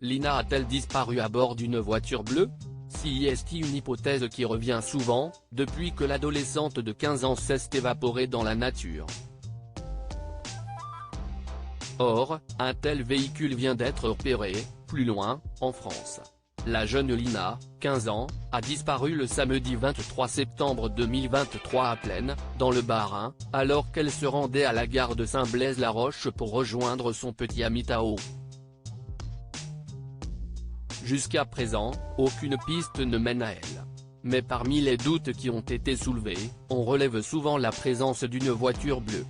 Lina a-t-elle disparu à bord d'une voiture bleue? Si est une hypothèse qui revient souvent, depuis que l'adolescente de 15 ans s'est évaporée dans la nature. Or, un tel véhicule vient d'être repéré, plus loin, en France. La jeune Lina, 15 ans, a disparu le samedi 23 septembre 2023 à Plaine, dans le Bas-Rhin, alors qu'elle se rendait à la gare de Saint-Blaise-la-Roche pour rejoindre son petit ami Tao. Jusqu'à présent, aucune piste ne mène à elle. Mais parmi les doutes qui ont été soulevés, on relève souvent la présence d'une voiture bleue.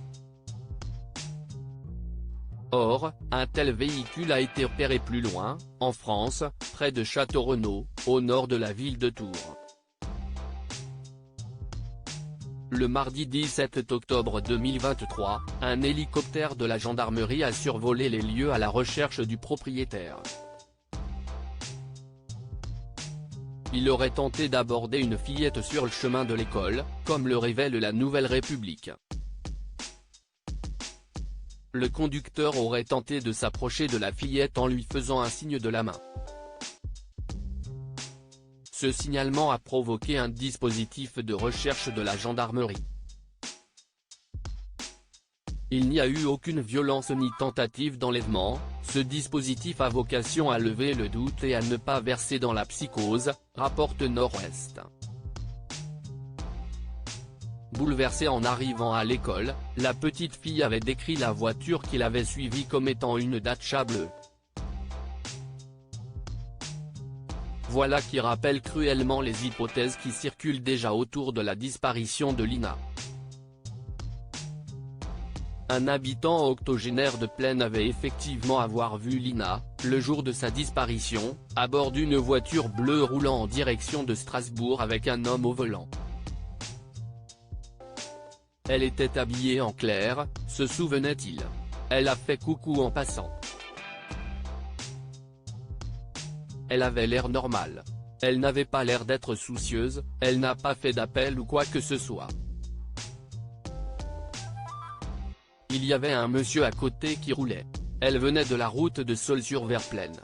Or, un tel véhicule a été repéré plus loin, en France, près de Château-Renaud, au nord de la ville de Tours. Le mardi 17 octobre 2023, un hélicoptère de la gendarmerie a survolé les lieux à la recherche du propriétaire. Il aurait tenté d'aborder une fillette sur le chemin de l'école, comme le révèle la Nouvelle République. Le conducteur aurait tenté de s'approcher de la fillette en lui faisant un signe de la main. Ce signalement a provoqué un dispositif de recherche de la gendarmerie. Il n'y a eu aucune violence ni tentative d'enlèvement, ce dispositif a vocation à lever le doute et à ne pas verser dans la psychose, rapporte Nord-Ouest. Bouleversée en arrivant à l'école, la petite fille avait décrit la voiture qu'il avait suivie comme étant une Dacia bleue. Voilà qui rappelle cruellement les hypothèses qui circulent déjà autour de la disparition de Lina. Un habitant octogénaire de Plaine avait effectivement avoir vu Lina, le jour de sa disparition, à bord d'une voiture bleue roulant en direction de Strasbourg avec un homme au volant. Elle était habillée en clair, se souvenait-il. Elle a fait coucou en passant. Elle avait l'air normale. Elle n'avait pas l'air d'être soucieuse, elle n'a pas fait d'appel ou quoi que ce soit. Il y avait un monsieur à côté qui roulait. Elle venait de la route de Saulx vers Plaine.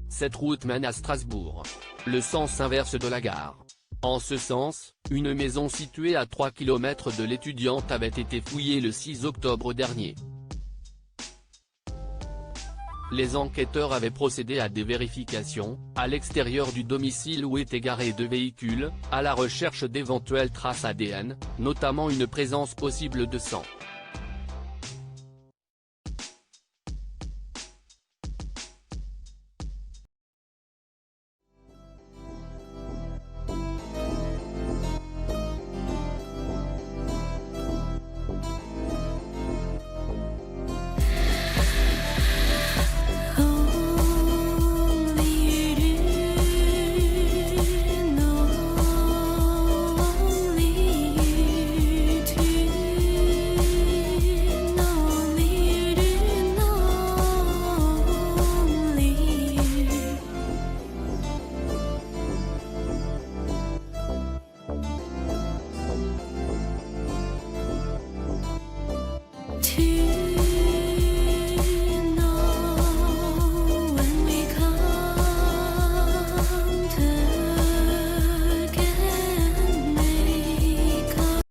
Cette route mène à Strasbourg. Le sens inverse de la gare. En ce sens, une maison située à 3 km de l'étudiante avait été fouillée le 6 octobre dernier. Les enquêteurs avaient procédé à des vérifications, à l'extérieur du domicile où étaient garés deux véhicules, à la recherche d'éventuelles traces ADN, notamment une présence possible de sang.